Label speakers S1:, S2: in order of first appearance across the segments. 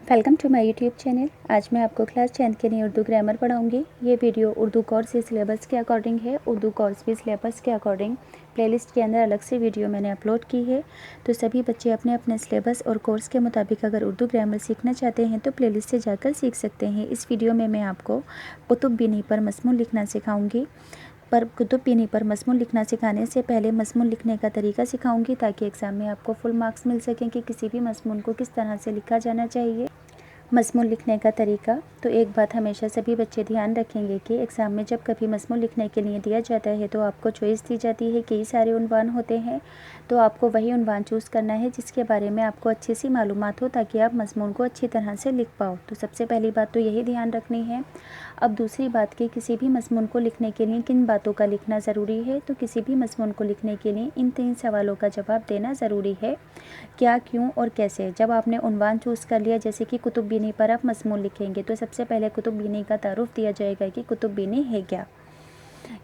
S1: Welcome to my YouTube channel. आज मैं आपको क्लास 10 के लिए उर्दू ग्रामर पढ़ाऊंगी। ये वीडियो उर्दू कोर्स के सिलेबस के अकॉर्डिंग है। उर्दू कोर्स भी सिलेबस के अकॉर्डिंग प्लेलिस्ट के अंदर अलग से वीडियो मैंने अपलोड की है, तो सभी बच्चे अपने अपने सिलेबस और कोर्स के मुताबिक अगर उर्दू ग्रामर सीखना चाहते हैं तो प्लेलिस्ट से जाकर सीख सकते हैं। इस वीडियो में मैं आपको कुतुब बीनी पर मज़मून लिखना सिखाऊंगी। पर कुतुब बीनी पर मज़मून लिखना सिखाने से पहले मज़मून लिखने का तरीका सिखाऊंगी, ताकि एग्ज़ाम में आपको फुल मार्क्स मिल सकें कि किसी भी मज़मून को किस तरह से लिखा जाना चाहिए। मज़मून लिखने का तरीका, तो एक बात हमेशा सभी बच्चे ध्यान रखेंगे कि एग्ज़ाम में जब कभी मज़मून लिखने के लिए दिया जाता है तो आपको चॉइस दी जाती है, कई सारे उन्वान होते हैं, तो आपको वही उन्वान चूज़ करना है जिसके बारे में आपको अच्छी सी मालूमात हो, ताकि आप मज़मून को अच्छी तरह से लिख पाओ। तो सबसे पहली बात तो यही ध्यान रखनी है। अब दूसरी बात कि किसी भी मज़मून को लिखने के लिए किन बातों का लिखना ज़रूरी है, तो किसी भी मज़मून को लिखने के लिए इन 3 सवालों का जवाब देना ज़रूरी है: क्या, क्यों और कैसे। जब आपने उन्वान चूज़ कर लिया, जैसे कि कुतुब बीनी पर आप मज़मून लिखेंगे, तो सबसे पहले कुतुब बीनी का तारुफ दिया जाएगा कि कुतुब बीनी है क्या,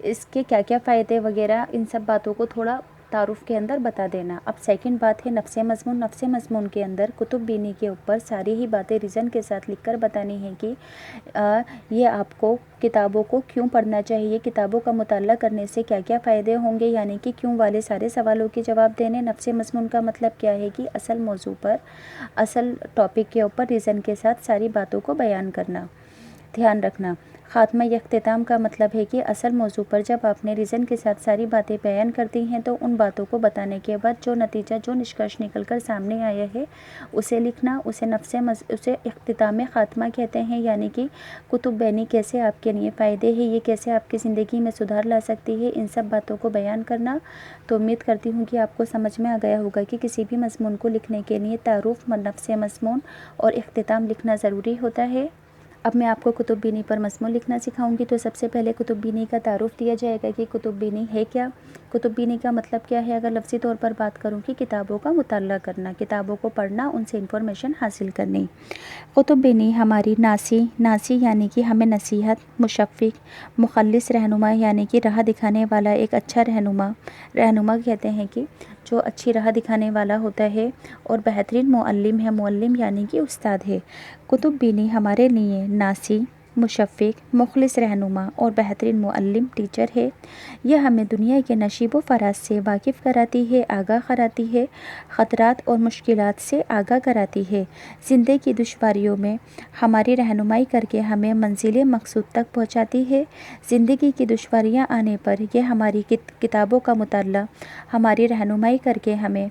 S1: इसके क्या क्या फ़ायदे वगैरह, इन सब बातों को थोड़ा तारुफ के अंदर बता देना। अब सेकंड बात है नफ्से मज़मून। नफ्से मज़मून के अंदर कुतुब बीनी के ऊपर सारी ही बातें रीज़न के साथ लिखकर बतानी है कि ये आपको किताबों को क्यों पढ़ना चाहिए, किताबों का मुताला करने से क्या क्या फ़ायदे होंगे, यानी कि क्यों वाले सारे सवालों के जवाब देने। नफ्से मज़मून का मतलब क्या है कि असल मौजू पर, असल टॉपिक के ऊपर रीज़न के साथ सारी बातों को बयान करना। ध्यान रखना, ख़ात्मा इख्तिताम का मतलब है कि असल मौजू पर जब आपने रीज़न के साथ सारी बातें बयान कर दी हैं, तो उन बातों को बताने के बाद जो नतीजा, जो निष्कर्ष निकल कर सामने आया है उसे लिखना। उसे इख्तिताम ख़ात्मा कहते हैं, यानी कि कुतुब बीनी कैसे आपके लिए फ़ायदे हैं, ये कैसे आपकी ज़िंदगी में सुधार ला सकती है, इन सब बातों को बयान करना। तो उम्मीद करती हूँ कि आपको समझ में आ गया होगा कि किसी भी मज़मून को लिखने के लिए तारुफ, नफ्से मज़मून और इख्तिताम लिखना ज़रूरी होता है। अब मैं आपको कुतुब बीनी पर मज़मून लिखना सिखाऊंगी। तो सबसे पहले कुतुब बीनी का तारुफ दिया जाएगा कि कुतुब बीनी है क्या। कुतुब बीनी का मतलब क्या है, अगर लफ्ज़ी तौर पर बात करूं कि किताबों का मुताला करना, किताबों को पढ़ना, उनसे इंफॉर्मेशन हासिल करनी। कुतुब बीनी हमारी नासी यानी कि हमें नसीहत, मुशफ़िक़, मुखल्लिस रहनुमा यानी कि राह दिखाने वाला, एक अच्छा रहनुमा कहते हैं कि जो अच्छी राह दिखाने वाला होता है, और बेहतरीन मुअल्लिम है, मुअल्लिम यानी कि उस्ताद है। कुतुब बीनी हमारे लिए नासी, मुशफ़िक़, मुखलिस रहनुमा और बेहतरीन मुअल्लिम, टीचर है। यह हमें दुनिया के नशीब व फ़राज से वाकिफ़ कराती है, आगाह कराती है, ख़तरात और मुश्किलात से आगाह कराती है। ज़िंदगी की दुश्वारियों में हमारी रहनुमाई करके हमें मंजिल मकसूद तक पहुँचाती है। ज़िंदगी की दुश्वारियाँ आने पर यह हमारी किताबों का मुताला, हमारी रहनुमाई करके हमें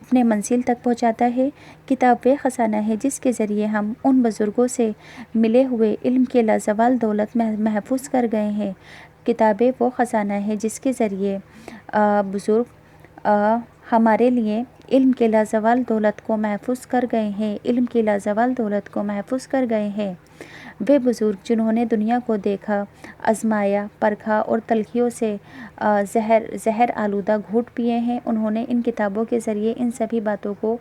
S1: अपने मंजिल तक पहुँचाता है। किताब वे ख़ज़ाना है जिसके ज़रिए हम उन बुज़ुर्गों से मिले हुए इल्म के लाज़वाल दौलत महफूज कर गए हैं। किताबें वो ख़ज़ाना है जिसके ज़रिए बुज़ुर्ग हमारे लिए इल्म के लाज़वाल दौलत को महफूज कर गए हैं, इल्म की लाज़वाल दौलत को महफूज कर गए हैं। वे बुज़ुर्ग जिन्होंने दुनिया को देखा, आज़माया, परखा और तलखियों से ज़हर आलूदा घूंट पिए हैं, उन्होंने इन किताबों के ज़रिए इन सभी बातों को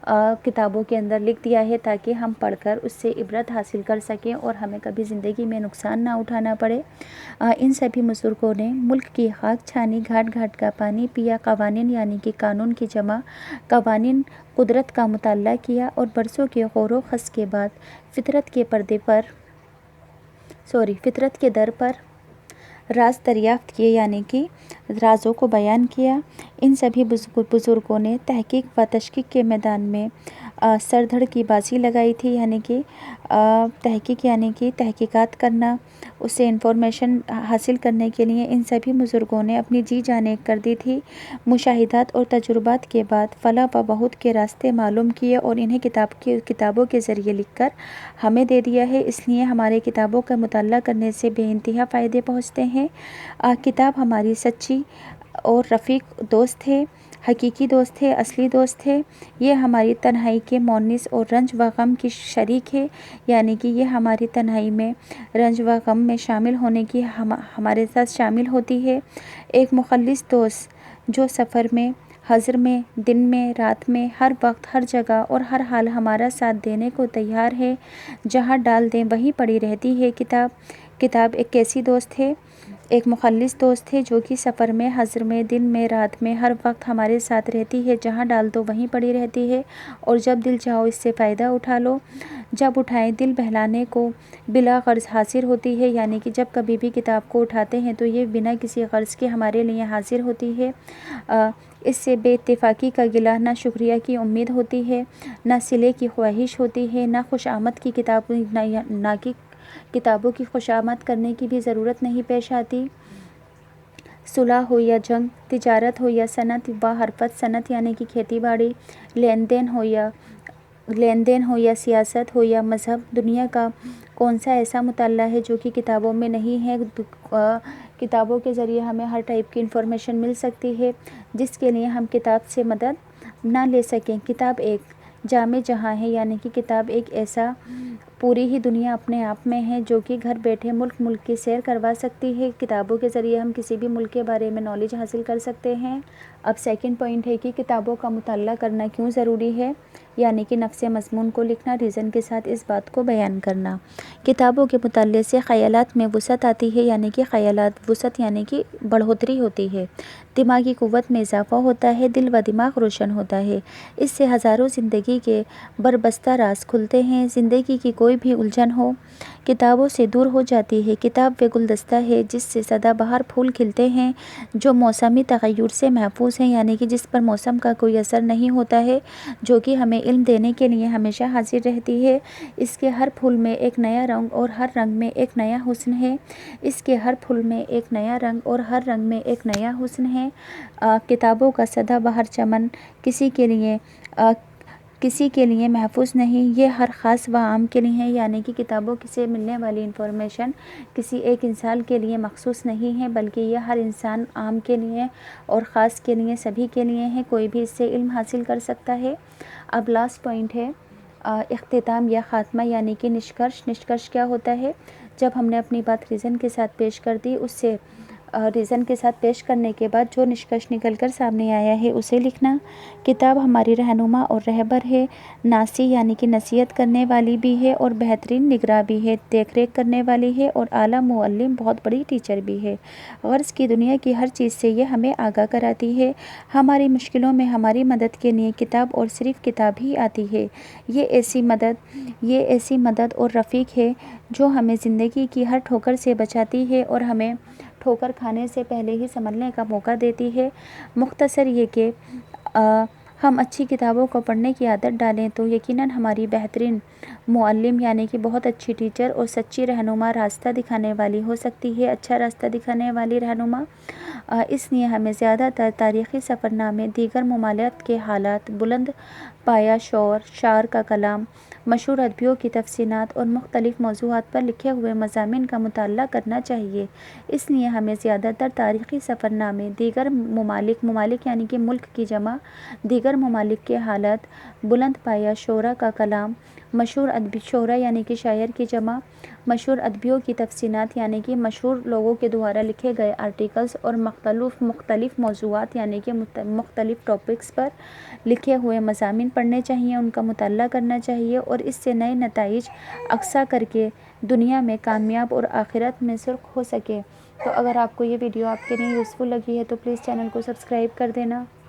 S1: किताबों के अंदर लिख दिया है, ताकि हम पढ़कर उससे इबरत हासिल कर सकें और हमें कभी ज़िंदगी में नुकसान ना उठाना पड़े। इन सभी बुज़ुर्गों ने मुल्क की खाक छानी, घाट घाट का पानी पिया, कवानीन यानी कि कानून की जमा, कवानीन कुदरत का मुताला किया, और बरसों के गौर व खस के बाद फितरत के दर पर राज दरियाफ्त किए, यानी कि राज़ों को बयान किया। इन सभी बुज़ुर्गों ने तहकीक व तशकीक के मैदान में सरधड़ की बाजी लगाई थी, यानी कि तहकीक यानी कि तहकीकात करना, उससे इंफॉर्मेशन हासिल करने के लिए इन सभी बुज़ुर्गों ने अपनी जी जान एक कर दी थी। मुशाहिदात और तजुर्बात के बाद फ़लाह व बहुत के रास्ते मालूम किए और इन्हें किताबों के ज़रिए लिखकर हमें दे दिया है। इसलिए हमारे किताबों का मुताला करने से बेइंतहा फ़ायदे पहुँचते हैं। किताब हमारी सच्ची और रफ़ीक दोस्त है, हकीकी दोस्त है, असली दोस्त है। ये हमारी तन्हाई के मोनिस और रंज व गम की शरीक है, यानी कि ये हमारी तन्हाई में, रंज व गम में शामिल होने की हमारे साथ शामिल होती है। एक मुखल्लिस दोस्त जो सफ़र में, हज़र में, दिन में, रात में, हर वक्त, हर जगह और हर हाल हमारा साथ देने को तैयार है। जहाँ डाल दें वहीं पड़ी रहती है किताब एक कैसी दोस्त है ایک مخلص دوست ہے جو کہ سفر میں، حضر میں، دن میں، رات میں، ہر وقت ہمارے ساتھ رہتی ہے، جہاں ڈال دو وہیں پڑی رہتی ہے، اور جب دل چاہو اس سے فائدہ اٹھا لو، جب اٹھائیں دل بہلانے کو بلا غرض حاصل ہوتی ہے، یعنی کہ جب کبھی بھی کتاب کو اٹھاتے ہیں تو یہ بنا کسی غرض کے ہمارے لیے حاضر ہوتی ہے۔ اس سے بے اتفاقی کا گلہ، نہ شکریہ کی امید ہوتی ہے، نہ صلے کی خواہش ہوتی ہے، نہ خوشامد کی نہ کہ کتابوں کی خوشامد کرنے کی بھی ضرورت نہیں پیش آتی۔ صلح ہو یا جنگ، تجارت ہو یا صنعت و حرفت، صنعت یعنی کہ کھیتی باڑی، لین دین ہو یا سیاست ہو یا مذہب، دنیا کا کون سا ایسا مطالعہ ہے جو کہ کتابوں میں نہیں ہے۔ کتابوں کے ذریعے ہمیں ہر ٹائپ کی انفارمیشن مل سکتی ہے، جس کے لیے ہم کتاب سے مدد نہ لے سکیں۔ کتاب ایک جامع جہاں ہے، یعنی کہ کتاب ایک ایسا پوری ہی دنیا اپنے آپ میں ہے جو کہ گھر بیٹھے ملک کی سیر کروا سکتی ہے۔ کتابوں کے ذریعے ہم کسی بھی ملک کے بارے میں نالج حاصل کر سکتے ہیں۔ اب سیکنڈ پوائنٹ ہے کہ کتابوں کا مطالعہ کرنا کیوں ضروری ہے، یعنی کہ نفس مضمون کو لکھنا، ریزن کے ساتھ اس بات کو بیان کرنا۔ کتابوں کے مطالعے سے خیالات میں وسعت آتی ہے، یعنی کہ خیالات وسعت یعنی کہ بڑھوتری ہوتی ہے، دماغی قوت میں اضافہ ہوتا ہے، دل و دماغ روشن ہوتا ہے۔ اس سے ہزاروں زندگی کے بربستہ راز کھلتے ہیں، زندگی کی کوئی بھی الجھن ہو کتابوں سے دور ہو جاتی ہے۔ کتاب وہ گلدستہ ہے جس سے سدا بہار پھول کھلتے ہیں، جو موسمی تغیر سے محفوظ ہیں، یعنی کہ جس پر موسم کا کوئی اثر نہیں ہوتا ہے، جو کہ ہمیں علم دینے کے لیے ہمیشہ حاضر رہتی ہے۔ اس کے ہر پھول میں ایک نیا رنگ اور ہر رنگ میں ایک نیا حسن ہے۔ اس کے ہر پھول میں ایک نیا رنگ اور ہر رنگ میں ایک نیا حسن ہے۔ کتابوں کا سدا بہار چمن کسی کے لیے محفوظ نہیں، یہ ہر خاص و عام کے لیے ہے، یعنی کہ کتابوں سے ملنے والی انفارمیشن کسی ایک انسان کے لیے مخصوص نہیں ہے، بلکہ یہ ہر انسان عام کے لیے اور خاص کے لیے، سبھی کے لیے ہے، کوئی بھی اس سے علم حاصل کر سکتا ہے۔ اب لاسٹ پوائنٹ ہے اختتام یا خاتمہ، یعنی کہ نشکرش کیا ہوتا ہے؟ جب ہم نے اپنی بات ریزن کے ساتھ پیش کر دی، اس سے ریزن کے ساتھ پیش کرنے کے بعد جو نشکرش نکل کر سامنے آیا ہے اسے لکھنا۔ کتاب ہماری رہنما اور رہبر ہے، ناصح یعنی کہ نصیحت کرنے والی بھی ہے اور بہترین نگراں بھی ہے، دیکھ ریکھ کرنے والی ہے اور اعلیٰ معلم، بہت بڑی ٹیچر بھی ہے۔ غرض کی دنیا کی ہر چیز سے یہ ہمیں آگاہ کراتی ہے۔ ہماری مشکلوں میں ہماری مدد کے لیے کتاب اور صرف کتاب ہی آتی ہے۔ یہ ایسی مدد اور رفیق ہے جو ہمیں زندگی کی ہر ٹھوکر سے بچاتی ہے اور ہمیں ٹھوکر کھانے سے پہلے ہی سنبھلنے کا موقع دیتی ہے۔ مختصر یہ کہ ہم اچھی کتابوں کو پڑھنے کی عادت ڈالیں تو یقیناً ہماری بہترین معلم یعنی کہ بہت اچھی ٹیچر اور سچی رہنما راستہ دکھانے والی ہو سکتی ہے، اچھا راستہ دکھانے والی رہنما۔ اس لیے ہمیں زیادہ تر تاریخی سفرنامے، دیگر ممالک کے حالات، بلند پایہ شعر کا کلام، مشہور ادیبوں کی تفصیلات اور مختلف موضوعات پر لکھے ہوئے مضامین کا مطالعہ کرنا چاہیے۔ اس لیے ہمیں زیادہ تر تاریخی سفرنامے، دیگر ممالک یعنی کہ ملک کی جمع، دیگر ممالک کے حالات، بلند پایہ شعرا کا کلام، مشہور شعرا یعنی کہ شاعر کی جمع، مشہور ادیبوں کی تفصیلات یعنی کہ مشہور لوگوں کے دوارا لکھے گئے آرٹیکلز اور مختلف موضوعات یعنی کہ مختلف ٹاپکس پر لکھے ہوئے مضامین پڑھنے چاہیے، ان کا مطالعہ کرنا چاہیے اور اس سے نئے نتائج اقصا کر کے دنیا میں کامیاب اور آخرت میں سرخ ہو سکے۔ تو اگر آپ کو یہ ویڈیو آپ کے لیے یوزفل لگی ہے تو پلیز چینل کو سبسکرائب کر دینا۔